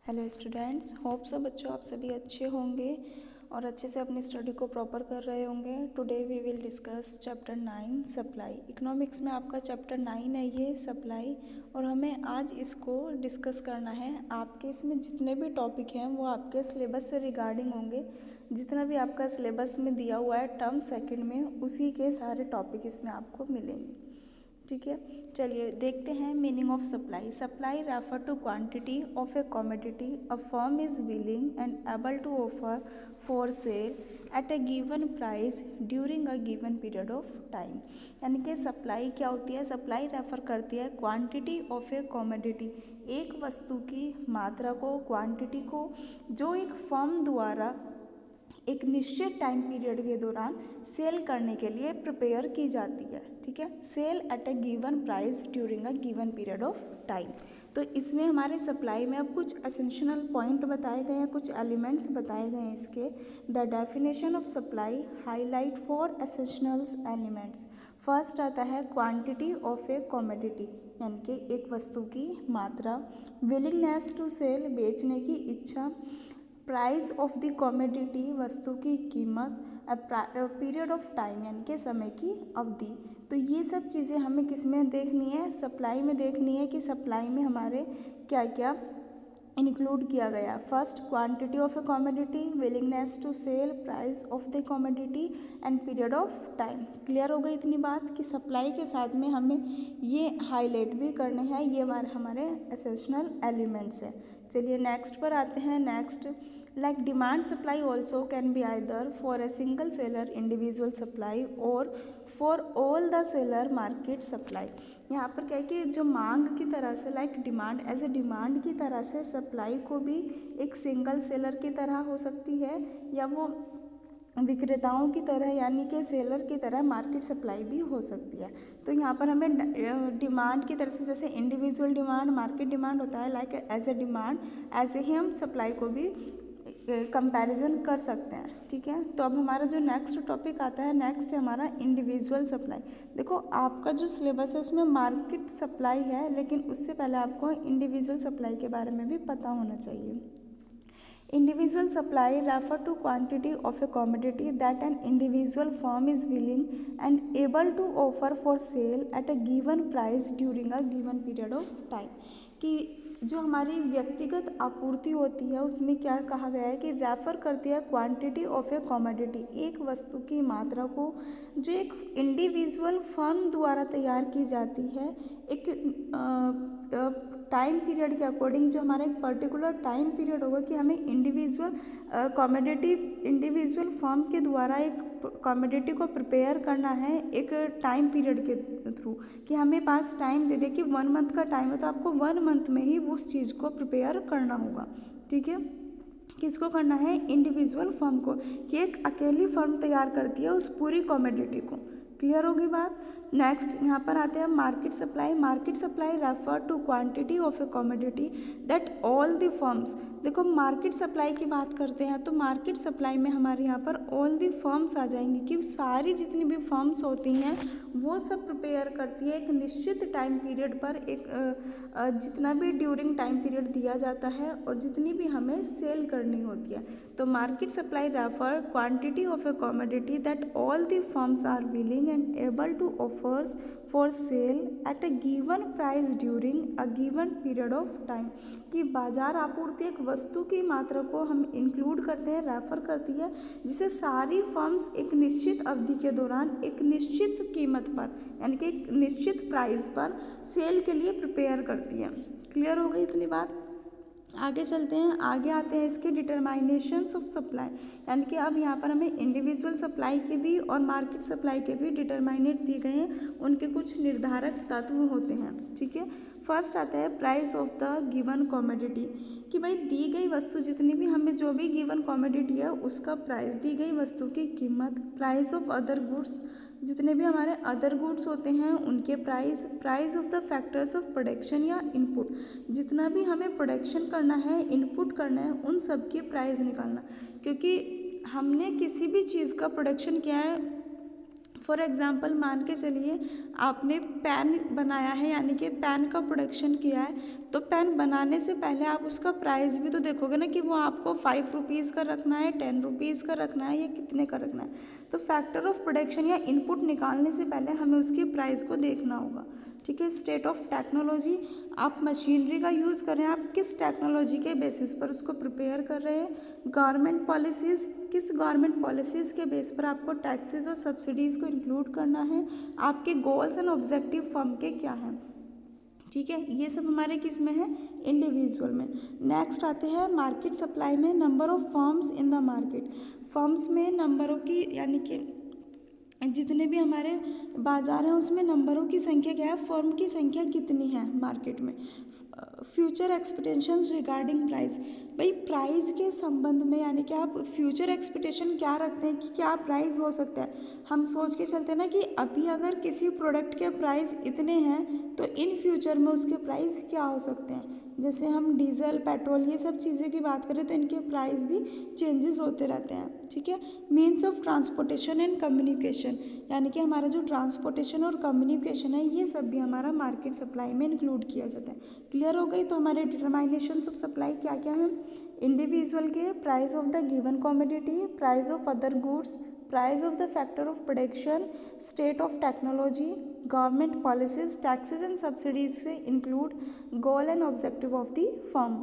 Hello students, hope so बच्चों आप सभी अच्छे होंगे और अच्छे से अपनी स्टडी को प्रॉपर कर रहे होंगे। Today we will discuss chapter 9 supply. Economics में आपका चैप्टर 9 है ये सप्लाई, और हमें आज इसको डिस्कस करना है। आपके इसमें जितने भी टॉपिक हैं वो आपके सिलेबस से रिगार्डिंग होंगे। जितना भी आपका सिलेबस में दिया हुआ है टर्म सेकंड में, उसी के सारे टॉपिक इसमें आपको मिलेंगे। ठीक है, चलिए देखते हैं meaning of supply. Supply refer to quantity of a commodity a firm is willing and able to offer for sale at a given price during a given period of time. यानी कि सप्लाई क्या होती है? Supply refer करती है quantity of a commodity, एक वस्तु की मात्रा को, क्वांटिटी को, जो एक फर्म द्वारा एक निश्चित टाइम पीरियड के दौरान सेल करने के लिए प्रिपेयर की जाती है। ठीक है, sale at a given price during a given period of time. तो इसमें हमारे सप्लाई में अब कुछ एसेंशियल पॉइंट बताए गए हैं, कुछ एलिमेंट्स बताए गए हैं इसके। The definition of supply highlight for essentials elements. First आता है क्वांटिटी ऑफ ए कमोडिटी, यानी कि एक वस्तु की मात्रा, विलिंगनेस टू सेल, बेचने की इच्छा, प्राइस ऑफ द कमोडिटी, वस्तु की कीमत, पीरियड ऑफ टाइम यानी कि समय की अवधि। तो ये सब चीज़ें हमें किस में देखनी है? सप्लाई में देखनी है कि सप्लाई में हमारे क्या क्या इंक्लूड किया गया। First quantity of a commodity, willingness to sell, price of the commodity and period of time. Clear हो गई इतनी बात कि सप्लाई के साथ में हमें ये हाईलाइट भी करने हैं, ये हमारे एसेंशियल एलिमेंट्स हैं। चलिए नेक्स्ट पर आते हैं। Next, like demand supply also can be either for a single seller individual supply or for all the seller market supply। यहाँ पर क्या है कि जो मांग की तरह से, like demand, as a demand की तरह से सप्लाई को भी एक सिंगल सेलर की तरह हो सकती है, या वो विक्रेताओं की तरह यानी कि सेलर की तरह मार्केट सप्लाई भी हो सकती है। तो यहाँ पर हमें डिमांड की तरह से, जैसे इंडिविजुअल डिमांड, मार्केट डिमांड होता है, लाइक एज ए डिमांड, ऐसे ही हम सप्लाई को भी कंपैरिजन कर सकते हैं। ठीक है, तो अब हमारा जो नेक्स्ट टॉपिक आता है, नेक्स्ट है हमारा इंडिविजुअल सप्लाई। देखो आपका जो सिलेबस है उसमें मार्केट सप्लाई है, लेकिन उससे पहले आपको इंडिविजुअल सप्लाई के बारे में भी पता होना चाहिए। Individual supply refer to quantity of a commodity that an individual firm is willing and able to offer for sale at a given price during a given period of time। कि जो हमारी व्यक्तिगत आपूर्ति होती है उसमें क्या कहा गया है कि रेफर करती है क्वांटिटी ऑफ ए कमोडिटी, एक वस्तु की मात्रा को जो एक इंडिविजुअल फर्म द्वारा तैयार की जाती है, एक टाइम पीरियड के अकॉर्डिंग, जो हमारा एक पर्टिकुलर टाइम पीरियड होगा कि हमें इंडिविजुअल कमोडिटी, इंडिविजुअल फर्म के द्वारा एक कमोडिटी को प्रिपेयर करना है एक टाइम पीरियड के थ्रू, कि हमें पास टाइम दे दे कि 1 मंथ का टाइम है, तो आपको 1 मंथ में ही उस चीज़ को प्रिपेयर करना होगा। ठीक है, किसको करना है? इंडिविजुअल फर्म को, कि एक अकेली फर्म तैयार करती है उस पूरी कमोडिटी को। क्लियर होगी बात। नेक्स्ट यहाँ पर आते हैं market supply. Market supply refer to quantity of a commodity that all the firms. देखो मार्केट सप्लाई की बात करते हैं तो मार्केट सप्लाई में हमारे यहाँ पर ऑल द फर्म्स आ जाएंगी, कि सारी जितनी भी फर्म्स होती हैं वो सब प्रिपेयर करती है एक निश्चित टाइम पीरियड पर, एक जितना भी ड्यूरिंग टाइम पीरियड दिया जाता है और जितनी भी हमें सेल करनी होती है। तो market supply refer quantity of a commodity that all the firms are willing and able to offers for sale at a given price during a given period of time। कि बाजार आपूर्ति एक वस्तु की मात्रा को हम इंक्लूड करते हैं, रेफर करती है, जिसे सारी फर्म्स एक निश्चित अवधि के दौरान एक निश्चित कीमत पर यानी कि एक निश्चित प्राइस पर सेल के लिए प्रिपेयर करती है। क्लियर हो गई इतनी बात। आगे चलते हैं, आगे आते हैं इसके डिटरमाइनेशंस ऑफ सप्लाई, यानी कि अब यहाँ पर हमें इंडिविजुअल सप्लाई के भी और मार्केट सप्लाई के भी डिटरमाइनेट दिए गए हैं, उनके कुछ निर्धारक तत्व होते हैं। ठीक है, फर्स्ट आता है price of the given commodity, कि भाई दी गई वस्तु, जितनी भी हमें जो भी गिवन कमोडिटी है उसका प्राइस, दी गई वस्तु की कीमत, प्राइस ऑफ अदर गुड्स, जितने भी हमारे अदर गुड्स होते हैं उनके price, price of the factors of production या इनपुट, जितना भी हमें प्रोडक्शन करना है, इनपुट करना है, उन सब की प्राइस निकालना। क्योंकि हमने किसी भी चीज़ का प्रोडक्शन किया है फॉर एग्ज़ाम्पल मान के चलिए आपने पेन बनाया है, यानी कि पेन का प्रोडक्शन किया है, तो पेन बनाने से पहले आप उसका प्राइस भी तो देखोगे ना कि वो आपको 5 रुपीज़ का रखना है, 10 रुपीज़ का रखना है या कितने का रखना है। तो फैक्टर ऑफ प्रोडक्शन या इनपुट निकालने से पहले हमें उसकी प्राइस को देखना होगा। ठीक है। स्टेट ऑफ टेक्नोलॉजी, आप मशीनरी का यूज़ कर रहे हैं, आप किस टेक्नोलॉजी के बेसिस पर उसको प्रिपेयर कर रहे हैं। गवर्नमेंट पॉलिसीज़, किस गवर्नमेंट पॉलिसीज़ के बेस पर आपको टैक्सेस और सब्सिडीज़ को इंक्लूड करना है। आपके गोल्स एंड ऑब्जेक्टिव फर्म के क्या हैं। ठीक है, ये सब हमारे किस में है, इंडिविजुअल में। नेक्स्ट आते हैं मार्केट सप्लाई में, number of firms in the market. Firms में नंबरों की, यानी कि जितने भी हमारे बाजार हैं उसमें नंबरों की संख्या क्या है, फर्म की संख्या कितनी है मार्केट में। फ्यूचर एक्सपेक्टेशंस रिगार्डिंग प्राइस, भाई प्राइस के संबंध में, यानी कि आप फ्यूचर एक्सपेक्टेशन क्या रखते हैं कि क्या प्राइस हो सकता है। हम सोच के चलते हैं ना कि अभी अगर किसी प्रोडक्ट के प्राइस इतने हैं तो इन फ्यूचर में उसके प्राइस क्या हो सकते हैं। जैसे हम डीजल, पेट्रोल, ये सब चीज़ें की बात करें तो इनके प्राइस भी चेंजेस होते रहते हैं। ठीक है। Means of transportation and communication, यानी कि हमारा जो ट्रांसपोर्टेशन और कम्युनिकेशन है ये सब भी हमारा मार्केट सप्लाई में इंक्लूड किया जाता है। क्लियर हो गई। तो हमारे डिटरमाइनेशन ऑफ सप्लाई क्या क्या है, इंडिविजुअल के, price of the given commodity, price of other goods, price of the factor of production, state of technology, government policies, taxes and subsidies से include goal and objective of the firm.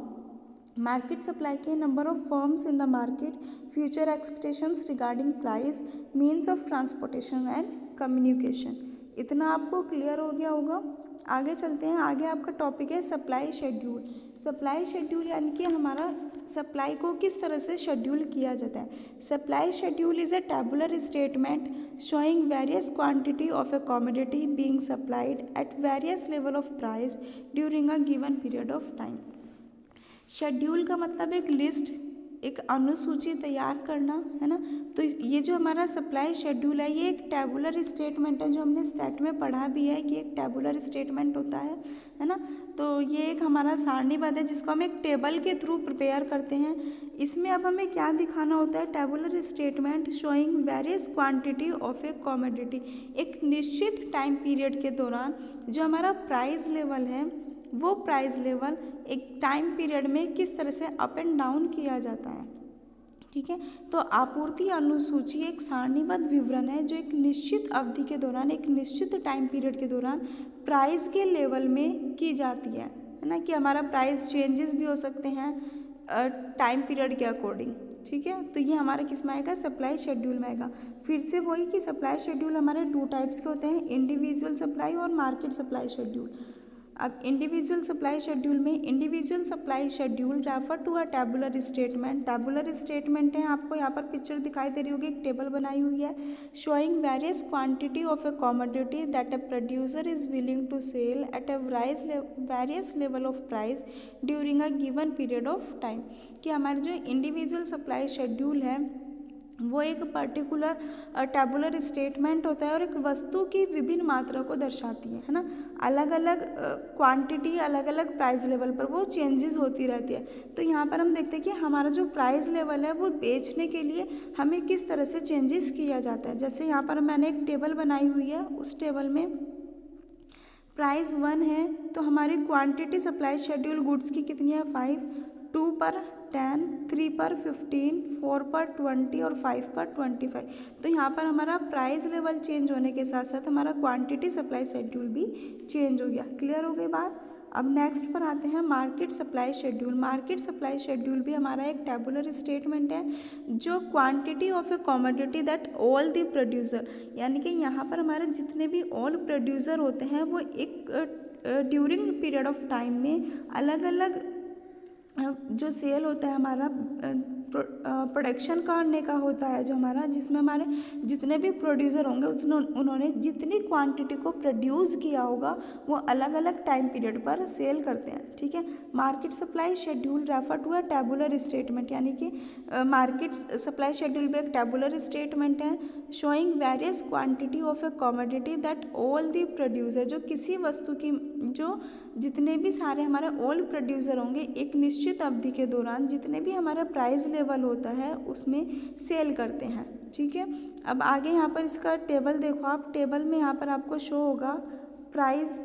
Market supply के, number of firms in the market, future expectations regarding price, means of transportation and communication. इतना आपको clear हो गया होगा। आगे चलते हैं। आगे आपका टॉपिक है सप्लाई शेड्यूल। सप्लाई शेड्यूल यानी कि हमारा सप्लाई को किस तरह से शेड्यूल किया जाता है। Supply schedule is a tabular statement showing various quantity of a commodity being supplied at various level of price during a given period of time। Schedule का मतलब एक लिस्ट, एक अनुसूची तैयार करना, है ना। तो ये जो हमारा सप्लाई शेड्यूल है ये एक टेबुलर स्टेटमेंट है, जो हमने स्टैट में पढ़ा भी है कि एक टेबुलर स्टेटमेंट होता है ना। तो ये एक हमारा सारणीबद्ध है जिसको हम एक टेबल के थ्रू प्रिपेयर करते हैं। इसमें अब हमें क्या दिखाना होता है, tabular statement showing various quantity of a commodity. एक निश्चित टाइम पीरियड के दौरान जो हमारा प्राइस लेवल है वो प्राइस लेवल एक टाइम पीरियड में किस तरह से अप एंड डाउन किया जाता है। ठीक है। तो आपूर्ति अनुसूची एक सारणीबद्ध विवरण है जो एक निश्चित अवधि के दौरान, एक निश्चित टाइम पीरियड के दौरान प्राइस के लेवल में की जाती है ना, कि हमारा प्राइस चेंजेस भी हो सकते हैं टाइम पीरियड के अकॉर्डिंग। ठीक है। तो ये हमारा किस में आएगा, सप्लाई शेड्यूल में आएगा। फिर से वही कि सप्लाई शेड्यूल हमारे 2 टाइप्स के होते हैं, इंडिविजुअल सप्लाई और मार्केट सप्लाई शेड्यूल। अब इंडिविजुअल सप्लाई शेड्यूल में, individual supply schedule refer to a tabular statement. Tabular statement है, आपको यहाँ पर पिक्चर दिखाई दे रही होगी, एक टेबल बनाई हुई है showing various quantity of a commodity that a producer is willing to sell at a various level of price during a given period of time. कि हमारे जो इंडिविजुअल सप्लाई शेड्यूल है वो एक पर्टिकुलर टेबुलर स्टेटमेंट होता है और एक वस्तु की विभिन्न मात्रा को दर्शाती है ना। अलग अलग क्वांटिटी, अलग अलग प्राइस लेवल पर वो चेंजेस होती रहती है। तो यहाँ पर हम देखते हैं कि हमारा जो प्राइस लेवल है वो बेचने के लिए हमें किस तरह से चेंजेस किया जाता है। जैसे यहाँ पर मैंने एक टेबल बनाई हुई है, उस टेबल में प्राइस 1 है तो हमारी क्वांटिटी सप्लाई शेड्यूल गुड्स की कितनी है, 5, 2 पर 10, 3 पर 15, 4 पर 20 और 5 पर 25। तो यहाँ पर हमारा प्राइस लेवल चेंज होने के साथ साथ हमारा क्वांटिटी सप्लाई शेड्यूल भी चेंज हो गया। क्लियर हो गई बात। अब नेक्स्ट पर आते हैं market supply schedule. Market supply schedule भी हमारा एक टेबुलर स्टेटमेंट है जो quantity of a commodity that all the producer, यानी कि यहाँ पर हमारे जितने भी ऑल प्रोड्यूसर होते हैं वो एक ड्यूरिंग पीरियड ऑफ टाइम में अलग अलग जो सेल होता है हमारा प्रोडक्शन करने का होता है, जो हमारा जिसमें हमारे जितने भी प्रोड्यूसर होंगे उन्होंने जितनी क्वांटिटी को प्रोड्यूस किया होगा वो अलग अलग टाइम पीरियड पर सेल करते हैं। ठीक है। Market supply schedule refer to a tabular statement, यानी कि मार्केट सप्लाई शेड्यूल भी एक टेबुलर स्टेटमेंट है showing various quantity of a commodity that all the producer, जो किसी वस्तु की जो जितने भी सारे हमारे ऑल प्रोड्यूसर होंगे एक निश्चित अवधि के दौरान जितने भी हमारा प्राइस लेवल होता है उसमें सेल करते हैं। ठीक है, अब आगे यहाँ पर इसका टेबल देखो आप, टेबल में यहाँ पर आपको शो होगा प्राइस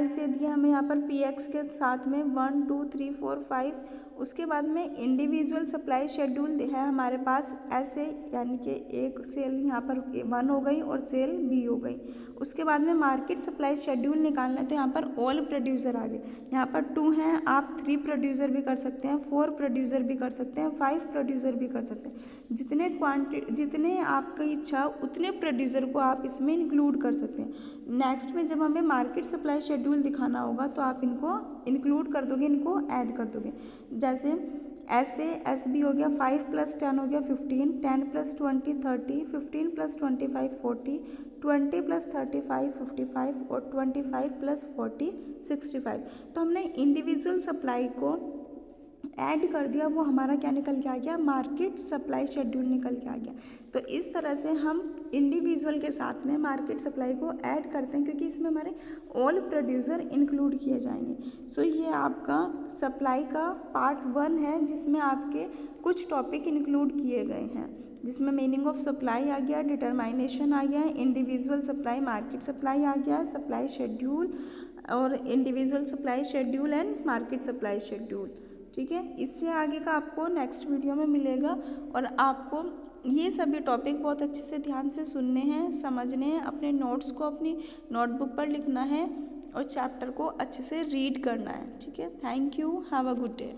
दे दिया हमें यहाँ पर PX के साथ में 1 2 3 4 5। उसके बाद में इंडिविजुअल सप्लाई शेड्यूल है हमारे पास ऐसे, यानी कि एक सेल यहाँ पर 1 हो गई और सेल B हो गई। उसके बाद में मार्केट सप्लाई शेड्यूल निकालना है तो यहाँ पर ऑल प्रोड्यूसर आ गए। यहाँ पर 2 हैं, आप 3 प्रोड्यूसर भी कर सकते हैं, 4 प्रोड्यूसर भी कर सकते हैं, 5 प्रोड्यूसर भी कर सकते हैं। जितने आपकी इच्छा उतने प्रोड्यूसर को आप इसमें इंक्लूड कर सकते हैं। नेक्स्ट में जब हमें मार्केट सप्लाई शेड्यूल दिखाना होगा तो आप इनको इंक्लूड कर दोगे, इनको ऐड कर दोगे। जैसे SB हो गया, 5 + 10 हो गया 15, 10 + 20 30, 15 + 25 40, 20 + 35 55 और 25 + 40 65। तो हमने इंडिविजुअल सप्लाई को ऐड कर दिया, वो हमारा क्या निकल के आ गया, मार्केट सप्लाई शेड्यूल निकल के आ गया। तो इस तरह से हम इंडिविजुअल के साथ में मार्केट सप्लाई को ऐड करते हैं क्योंकि इसमें हमारे ऑल प्रोड्यूसर इंक्लूड किए जाएंगे। सो ये आपका सप्लाई का पार्ट 1 है जिसमें आपके कुछ टॉपिक इंक्लूड किए गए हैं, जिसमें मीनिंग ऑफ सप्लाई आ गया, डिटरमाइनेशन आ गया, इंडिविजुअल सप्लाई, मार्केट सप्लाई आ गया, सप्लाई शेड्यूल और individual supply schedule and market supply schedule. ठीक है, इससे आगे का आपको नेक्स्ट वीडियो में मिलेगा और आपको ये सभी टॉपिक बहुत अच्छे से ध्यान से सुनने हैं, समझने हैं, अपने नोट्स को अपनी नोटबुक पर लिखना है और चैप्टर को अच्छे से रीड करना है। ठीक है, thank you, have a good day.